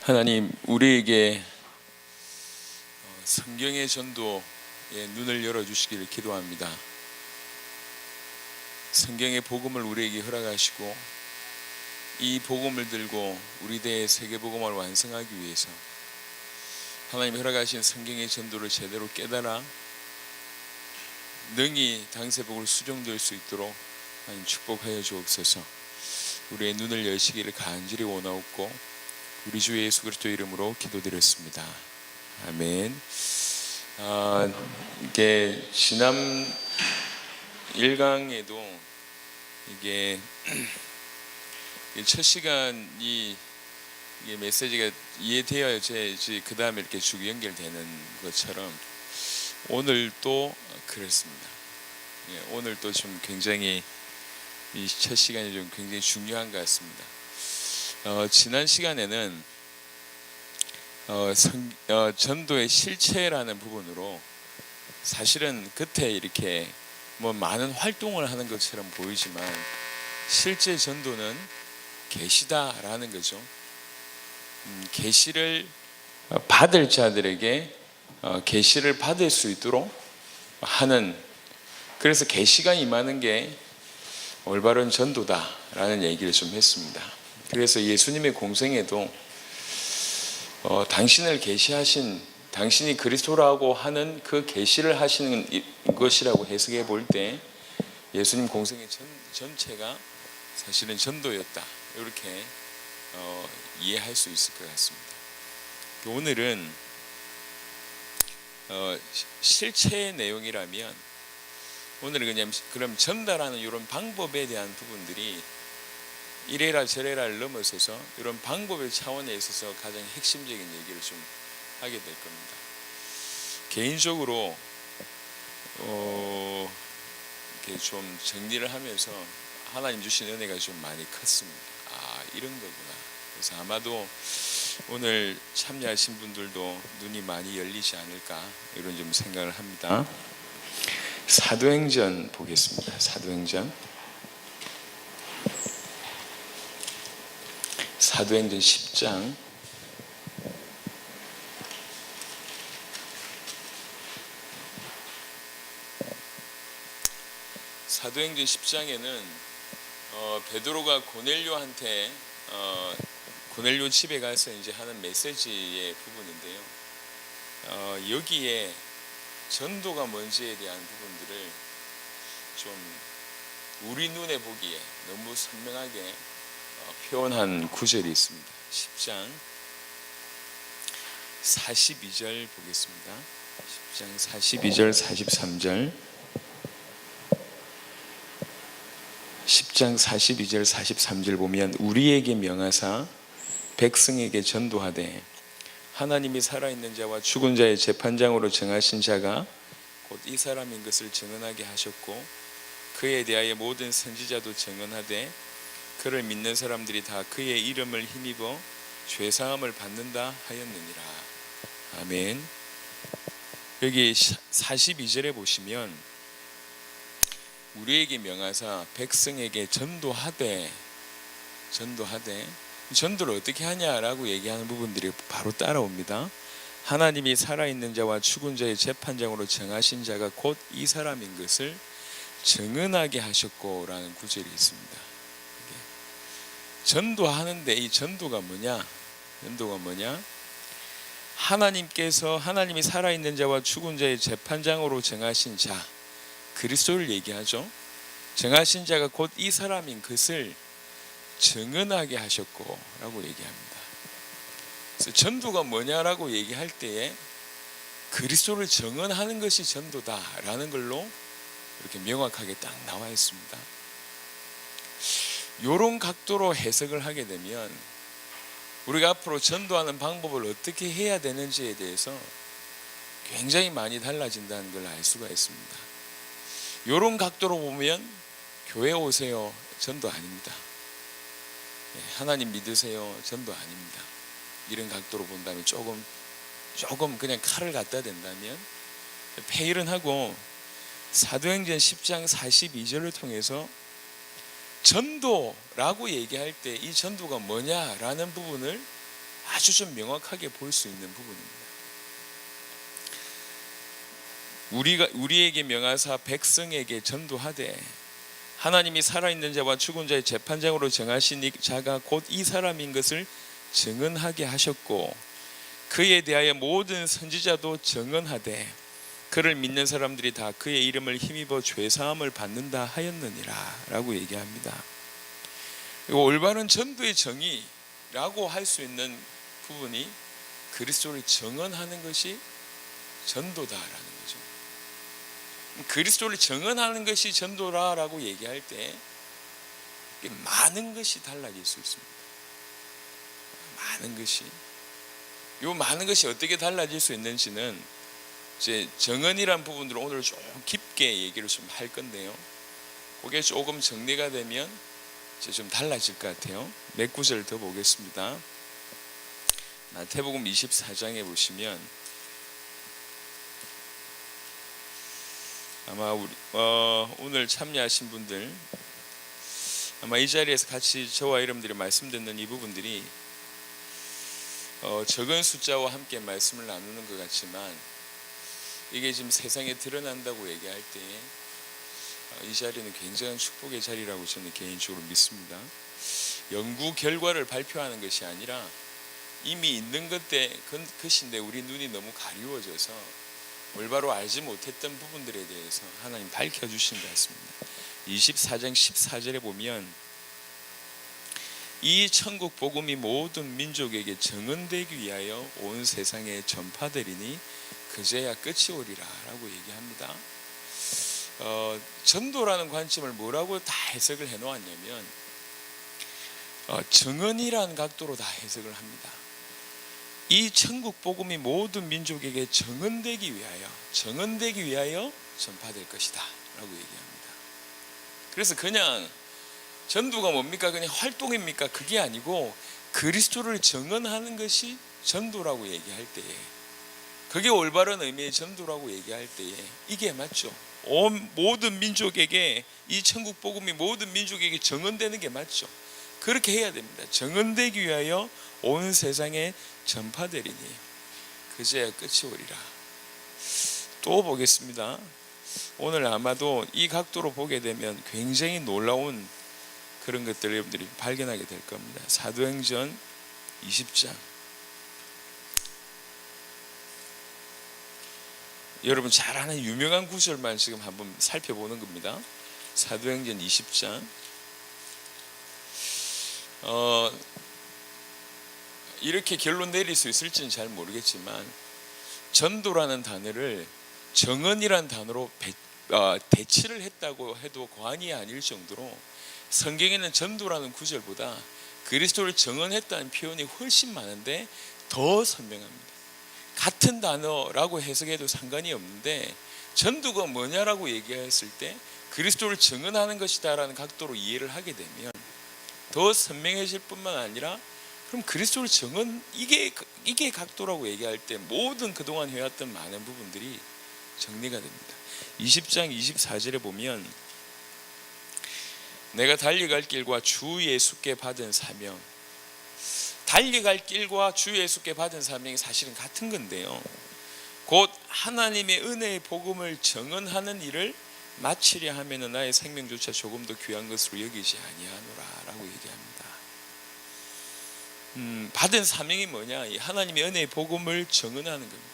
하나님, 우리에게 성경의 전도에 눈을 열어주시기를 기도합니다. 성경의 복음을 우리에게 허락하시고 이 복음을 들고 우리 대의 세계복음을 완성하기 위해서 하나님이 허락하신 성경의 전도를 제대로 깨달아 능히 당세복을 수종될 수 있도록 하나님 축복하여 주옵소서. 우리의 눈을 여시기를 간절히 원하옵고 우리 주 예수 그리스도 이름으로 기도드렸습니다. 아멘. 이게 지난 1강에도 이게 첫 시간이 이게 메시지가 이해되어야 그 다음에 이렇게 쭉 연결되는 것처럼 오늘 또 그렇습니다. 오늘 또 좀 굉장히 이 첫 시간이 좀 굉장히 중요한 것 같습니다. 지난 시간에는 전도의 실체라는 부분으로 사실은 겉에 이렇게 뭐 많은 활동을 하는 것처럼 보이지만 실제 전도는 계시다라는 거죠. 계시를 받을 자들에게 계시를 받을 수 있도록 하는, 그래서 계시가 임하는 게 올바른 전도다라는 얘기를 좀 했습니다. 그래서 예수님의 공생에도 당신을 계시하신, 당신이 그리스도라고 하는 그 계시를 하시는 것이라고 해석해 볼 때 예수님 공생의 전체가 사실은 전도였다, 이렇게 이해할 수 있을 것 같습니다. 오늘은 실체의 내용이라면 오늘은 그냥 그럼 전달하는 이런 방법에 대한 부분들이 이래라 저래라를 넘어서서 이런 방법의 차원에 있어서 가장 핵심적인 얘기를 좀 하게 될 겁니다. 개인적으로 이렇게 좀 정리를 하면서 하나님 주신 은혜가 좀 많이 컸습니다. 이런 거구나. 그래서 아마도 오늘 참여하신 분들도 눈이 많이 열리지 않을까, 이런 좀 생각을 합니다. 사도행전 보겠습니다. 사도행전 10장 사도행전 10장에는 베드로가 고넬료한테 고넬료 집에 가서 이제 하는 메시지의 부분인데요. 여기에 전도가 뭔지에 대한 부분들을 좀 우리 눈에 보기에 너무 선명하게 표현한 구절이 있습니다. 10장 42절 보겠습니다. 10장 42절 43절 10장 42절 43절 보면 우리에게 명하사 백성에게 전도하되 하나님이 살아있는 자와 죽은 자의 재판장으로 정하신 자가 곧 이 사람인 것을 증언하게 하셨고 그에 대하여 모든 선지자도 증언하되 그를 믿는 사람들이 다 그의 이름을 힘입어 죄사함을 받는다 하였느니라. 아멘. 여기 42절에 보시면 우리에게 명하사 백성에게 전도하되 전도를 어떻게 하냐라고 얘기하는 부분들이 바로 따라옵니다. 하나님이 살아있는 자와 죽은 자의 재판장으로 정하신 자가 곧 이 사람인 것을 증언하게 하셨고 라는 구절이 있습니다. 전도하는데 이 전도가 뭐냐? 하나님이 살아있는 자와 죽은 자의 재판장으로 정하신 자, 그리스도를 얘기하죠. 정하신 자가 곧 이 사람인 것을 증언하게 하셨고 라고 얘기합니다. 그래서 전도가 뭐냐라고 얘기할 때에 그리스도를 증언하는 것이 전도다라는 걸로 이렇게 명확하게 딱 나와 있습니다. 이런 각도로 해석을 하게 되면 우리가 앞으로 전도하는 방법을 어떻게 해야 되는지에 대해서 굉장히 많이 달라진다는 걸 알 수가 있습니다. 이런 각도로 보면 교회 오세요, 전도 아닙니다. 하나님 믿으세요, 전도 아닙니다. 이런 각도로 본다면 조금 그냥 칼을 갖다 댄다면 폐일은 하고 사도행전 10장 42절을 통해서 전도라고 얘기할 때 이 전도가 뭐냐라는 부분을 아주 좀 명확하게 볼 수 있는 부분입니다. 우리에게 명하사 백성에게 전도하되 하나님이 살아있는 자와 죽은 자의 재판장으로 정하신 이 자가 곧 이 사람인 것을 증언하게 하셨고 그에 대하여 모든 선지자도 증언하되 그를 믿는 사람들이 다 그의 이름을 힘입어 죄사함을 받는다 하였느니라 라고 얘기합니다. 올바른 전도의 정의라고 할 수 있는 부분이 그리스도를 증언하는 것이 전도다라는 거죠. 그리스도를 증언하는 것이 전도라고 얘기할 때 많은 것이 달라질 수 있습니다. 많은 것이 어떻게 달라질 수 있는지는 이제 정언이란 부분으로 오늘 좀 깊게 얘기를 좀 할 건데요. 그게 조금 정리가 되면 이제 좀 달라질 것 같아요. 몇 구절 더 보겠습니다. 마태복음 24장에 보시면 아마 오늘 참여하신 분들 아마 이 자리에서 같이 저와 여러분들이 말씀 듣는 이 부분들이 적은 숫자와 함께 말씀을 나누는 것 같지만 이게 지금 세상에 드러난다고 얘기할 때 이 자리는 굉장한 축복의 자리라고 저는 개인적으로 믿습니다. 연구 결과를 발표하는 것이 아니라 이미 있는 것인데 우리 눈이 너무 가리워져서 올바로 알지 못했던 부분들에 대해서 하나님 밝혀주신 것 같습니다. 24장 14절에 보면 이 천국 복음이 모든 민족에게 증언되기 위하여 온 세상에 전파되리니 그제야 끝이 오리라 라고 얘기합니다. 전도라는 관점을 뭐라고 다 해석을 해놓았냐면 증언이라는 각도로 다 해석을 합니다. 이 천국 복음이 모든 민족에게 증언되기 위하여 전파될 것이다 라고 얘기합니다. 그래서 그냥 전도가 뭡니까? 그냥 활동입니까? 그게 아니고 그리스도를 증언하는 것이 전도라고 얘기할 때에, 그게 올바른 의미의 전도라고 얘기할 때에 이게 맞죠. 모든 민족에게 이 천국 복음이 모든 민족에게 증언되는 게 맞죠. 그렇게 해야 됩니다. 증언되기 위하여 온 세상에 전파되리니 그제야 끝이 오리라. 또 보겠습니다. 오늘 아마도 이 각도로 보게 되면 굉장히 놀라운 그런 것들을 여러분들이 발견하게 될 겁니다. 사도행전 20장. 여러분 잘 아는 유명한 구절만 지금 한번 살펴보는 겁니다. 사도행전 20장. 이렇게 결론 내릴 수 있을지는 잘 모르겠지만 전도라는 단어를 정언이라는 단어로 대치를 했다고 해도 과언이 아닐 정도로 성경에는 전도라는 구절보다 그리스도를 증언했다는 표현이 훨씬 많은데 더 선명합니다. 같은 단어라고 해석해도 상관이 없는데 전도가 뭐냐라고 얘기했을 때 그리스도를 증언하는 것이다 라는 각도로 이해를 하게 되면 더 선명해질 뿐만 아니라 그럼 그리스도를 증언, 이게 각도라고 얘기할 때 모든 그동안 해왔던 많은 부분들이 정리가 됩니다. 20장 24절에 보면 내가 달려갈 길과 주 예수께 받은 사명, 달려갈 길과 주 예수께 받은 사명이 사실은 같은 건데요, 곧 하나님의 은혜의 복음을 증언하는 일을 마치려 하면 나의 생명조차 조금 더 귀한 것으로 여기지 아니하노라 라고 얘기합니다. 받은 사명이 뭐냐? 이 하나님의 은혜의 복음을 증언하는 겁니다.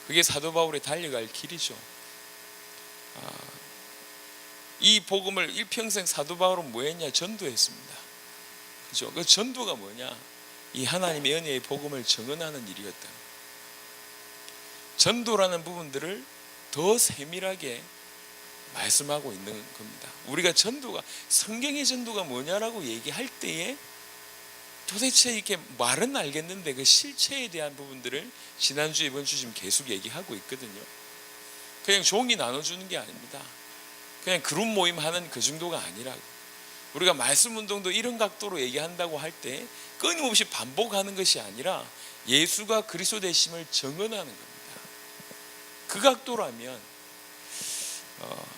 그게 사도 바울의 달려갈 길이죠. 이 복음을 일평생 사도 바울은 뭐했냐? 전도했습니다. 그죠? 그 전도가 뭐냐? 이 하나님의 은혜의 복음을 증언하는 일이었다. 전도라는 부분들을 더 세밀하게 말씀하고 있는 겁니다. 우리가 전도가, 성경의 전도가 뭐냐라고 얘기할 때에 도대체 이렇게 말은 알겠는데 그 실체에 대한 부분들을 지난주 이번 주 지금 계속 얘기하고 있거든요. 그냥 종이 나눠주는 게 아닙니다. 그냥 그룹 모임 하는 그 정도가 아니라고. 우리가 말씀 운동도 이런 각도로 얘기한다고 할 때 끊임없이 반복하는 것이 아니라 예수가 그리스도 되심을 증언하는 겁니다. 그 각도라면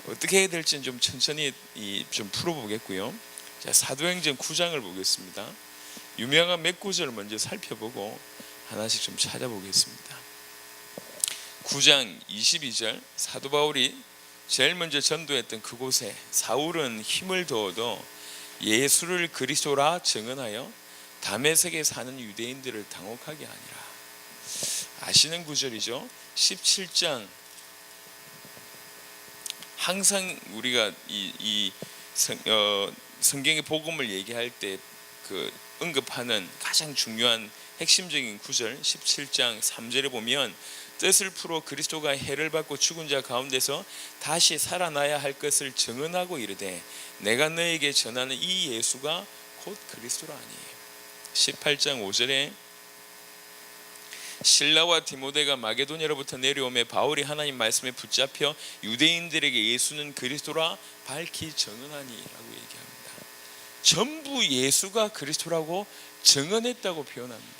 어떻게 해야 될지는 좀 천천히 좀 풀어보겠고요. 자, 사도행전 9장을 보겠습니다. 유명한 몇 구절을 먼저 살펴보고 하나씩 좀 찾아보겠습니다. 9장 22절, 사도 바울이 제일 먼저 전도했던 그곳에 사울은 힘을 더어도 예수를 그리스도라 증언하여 다메섹에 사는 유대인들을 당혹하게 하니라. 아시는 구절이죠. 17장, 항상 우리가 성경의 복음을 얘기할 때 그 언급하는 가장 중요한 핵심적인 구절 17장 3절에 보면 뜻을 풀어 그리스도가 해를 받고 죽은 자 가운데서 다시 살아나야 할 것을 증언하고 이르되 내가 너에게 전하는 이 예수가 곧 그리스도라니. 18장 5절에 실라와 디모데가 마게도냐로부터 내려오매 바울이 하나님 말씀에 붙잡혀 유대인들에게 예수는 그리스도라 밝히 증언하니 라고 얘기합니다. 전부 예수가 그리스도라고 증언했다고 표현합니다.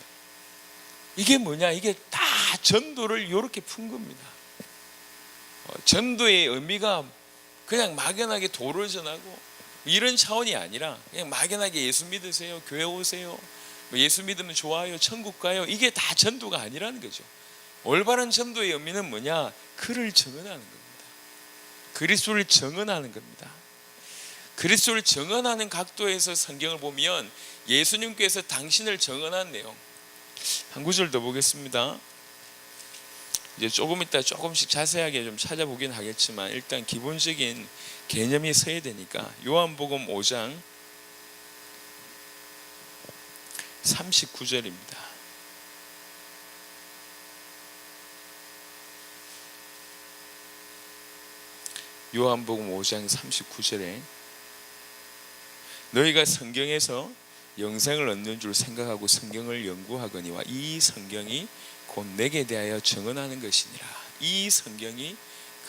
이게 뭐냐? 이게 다 전도를 이렇게 푼 겁니다. 전도의 의미가 그냥 막연하게 도를 전하고 이런 차원이 아니라 그냥 막연하게 예수 믿으세요, 교회 오세요, 예수 믿으면 좋아요, 천국 가요, 이게 다 전도가 아니라는 거죠. 올바른 전도의 의미는 뭐냐? 그를 증언하는 겁니다. 그리스도를 증언하는 겁니다. 그리스도를 증언하는 각도에서 성경을 보면 예수님께서 당신을 증언한 내용 한 구절 더 보겠습니다. 이제 조금 이따 조금씩 자세하게 좀 찾아보긴 하겠지만 일단 기본적인 개념이 서야 되니까 요한복음 5장 39절입니다. 요한복음 5장 39절에 너희가 성경에서 영생을 얻는 줄 생각하고 성경을 연구하거니와 이 성경이 곧 내게 대하여 증언하는 것이니라. 이 성경이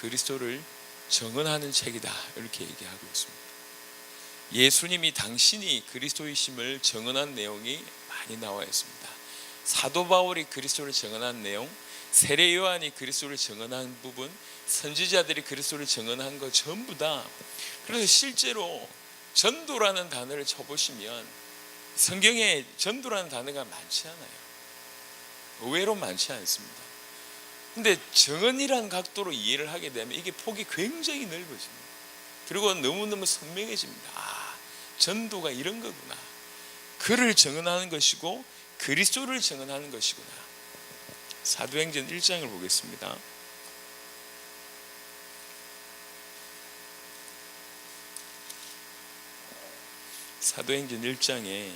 그리스도를 증언하는 책이다 이렇게 얘기하고 있습니다. 예수님이 당신이 그리스도이심을 증언한 내용이 많이 나와 있습니다. 사도 바울이 그리스도를 증언한 내용, 세례 요한이 그리스도를 증언한 부분, 선지자들이 그리스도를 증언한 것 전부 다. 그래서 실제로 전도라는 단어를 쳐보시면 성경에 전도라는 단어가 많지 않아요. 의외로 많지 않습니다. 근데 증언이라는 각도로 이해를 하게 되면 이게 폭이 굉장히 넓어집니다. 그리고 너무너무 선명해집니다. 아, 전도가 이런 거구나. 그를 증언하는 것이고 그리스도를 증언하는 것이구나. 사도행전 1장을 보겠습니다. 사도행전 1장에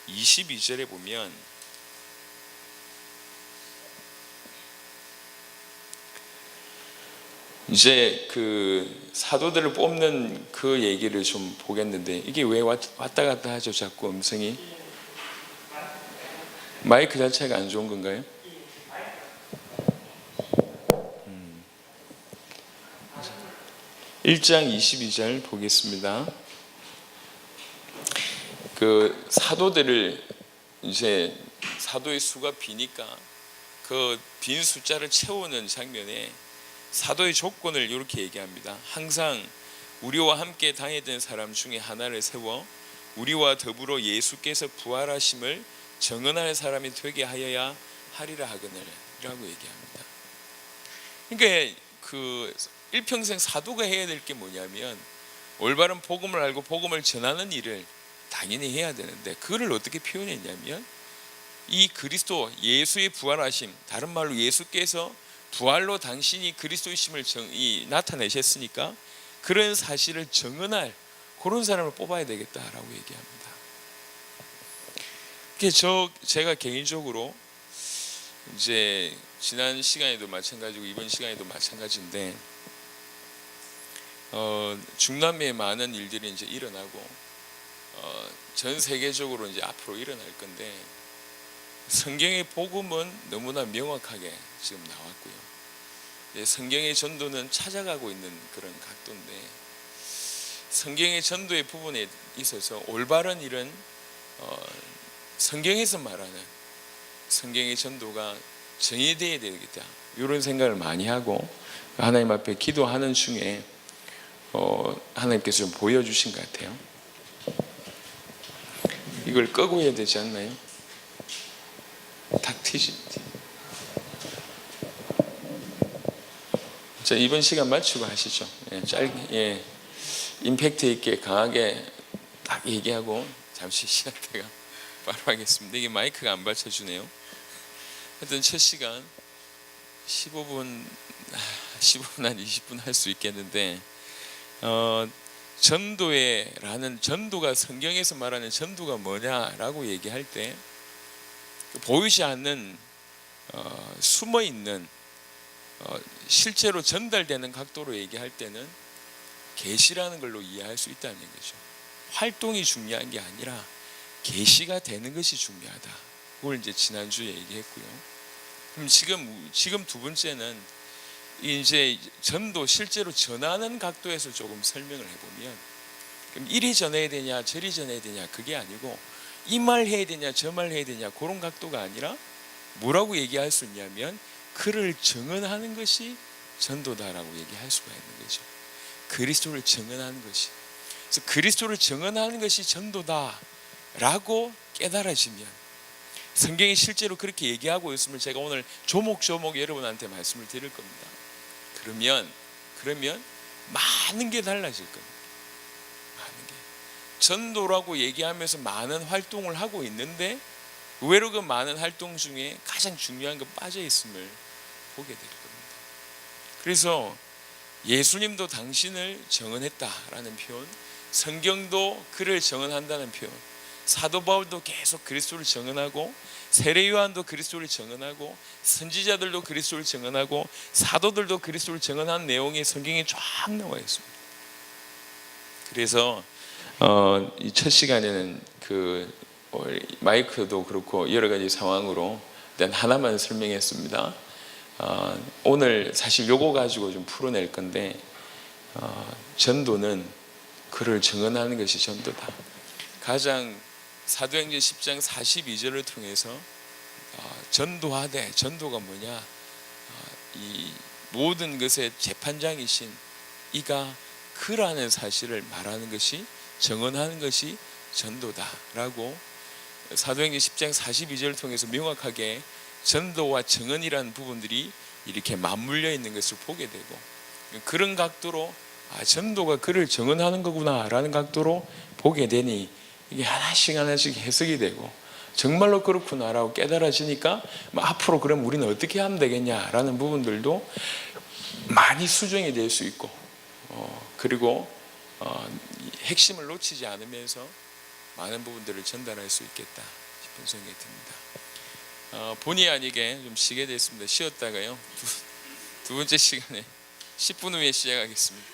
22절에 보면 이제 그 사도들을 뽑는 그 얘기를 좀 보겠는데 이게 왜 왔다 갔다 하죠? 자꾸 음성이 마이크 자체가 안 좋은 건가요? 1장 22절 보겠습니다. 그 사도들을 이제 사도의 수가 비니까 그 빈 숫자를 채우는 장면에 사도의 조건을 이렇게 얘기합니다. 항상 우리와 함께 다니던 사람 중에 하나를 세워 우리와 더불어 예수께서 부활하심을 증언할 사람이 되게 하여야 하리라 하거늘 이라고 얘기합니다. 그러니까 그 일평생 사도가 해야 될 게 뭐냐면 올바른 복음을 알고 복음을 전하는 일을 당연히 해야 되는데 그거를 어떻게 표현했냐면 이 그리스도 예수의 부활하심, 다른 말로 예수께서 부활로 당신이 그리스도이심을 나타내셨으니까 그런 사실을 증언할 그런 사람을 뽑아야 되겠다라고 얘기합니다. 제가 개인적으로 이제 지난 시간에도 마찬가지고 이번 시간에도 마찬가지인데 중남미에 많은 일들이 이제 일어나고 전 세계적으로 이제 앞으로 일어날 건데 성경의 복음은 너무나 명확하게 지금 나왔고요. 성경의 전도는 찾아가고 있는 그런 각도인데 성경의 전도의 부분에 있어서 올바른 일은 성경에서 말하는 성경의 전도가 정의되어야 되겠다 이런 생각을 많이 하고 하나님 앞에 기도하는 중에 하나님께서 좀 보여주신 것 같아요. 이걸 끄고 해야 되지 않나요? 탁 트이지. 자, 이번 시간 맞추고 하시죠. 예, 짧게, 임팩트 있게 강하게 딱 얘기하고 잠시 쉬었다가 바로 하겠습니다. 이게 마이크가 안 받쳐주네요. 하여튼 첫 시간 15분 한 20분 할 수 있겠는데, 전도가 성경에서 말하는 전도가 뭐냐라고 얘기할 때 보이지 않는 숨어 있는 실제로 전달되는 각도로 얘기할 때는 계시라는 걸로 이해할 수 있다는 거죠. 활동이 중요한 게 아니라 계시가 되는 것이 중요하다. 그걸 이제 지난주에 얘기했고요. 그럼 지금 두 번째는 이제 전도 실제로 전하는 각도에서 조금 설명을 해보면, 그럼 이리 전해야 되냐 저리 전해야 되냐 그게 아니고 이 말 해야 되냐 저 말 해야 되냐 그런 각도가 아니라 뭐라고 얘기할 수 있냐면 그를 증언하는 것이 전도다라고 얘기할 수가 있는 거죠. 그리스도를 증언하는 것이. 그래서 그리스도를 증언하는 것이 전도다라고 깨달아지면, 성경이 실제로 그렇게 얘기하고 있음을 제가 오늘 조목조목 여러분한테 말씀을 드릴 겁니다. 그러면 많은 게 달라질 겁니다. 많은 게. 전도라고 얘기하면서 많은 활동을 하고 있는데 의외로 그 많은 활동 중에 가장 중요한 건 빠져 있음을 보게 될 겁니다. 그래서 예수님도 당신을 증언했다라는 표현, 성경도 그를 증언한다는 표현, 사도 바울도 계속 그리스도를 증언하고, 세례 요한도 그리스도를 증언하고, 선지자들도 그리스도를 증언하고, 사도들도 그리스도를 증언한 내용이 성경에 쫙 나와 있습니다. 그래서 이 첫 시간에는 마이크도 그렇고 여러 가지 상황으로 일단 하나만 설명했습니다. 오늘 사실 요거 가지고 좀 풀어낼 건데, 전도는 그를 증언하는 것이 전도다. 가장 사도행전 10장 42절을 통해서 전도하되, 전도가 뭐냐, 이 모든 것의 재판장이신 이가 그라는 사실을 말하는 것이, 증언하는 것이 전도다라고 사도행전 10장 42절을 통해서 명확하게 전도와 증언이라는 부분들이 이렇게 맞물려 있는 것을 보게 되고, 그런 각도로 전도가 그를 증언하는 거구나라는 각도로 보게 되니 이게 하나씩 해석이 되고, 정말로 그렇구나라고 깨달아지니까 앞으로 그럼 우리는 어떻게 하면 되겠냐라는 부분들도 많이 수정이 될 수 있고, 그리고 핵심을 놓치지 않으면서 많은 부분들을 전달할 수 있겠다 싶은 생각이 듭니다. 본의 아니게 좀 쉬게 됐습니다. 쉬었다가요 두 번째 시간에 10분 후에 시작하겠습니다.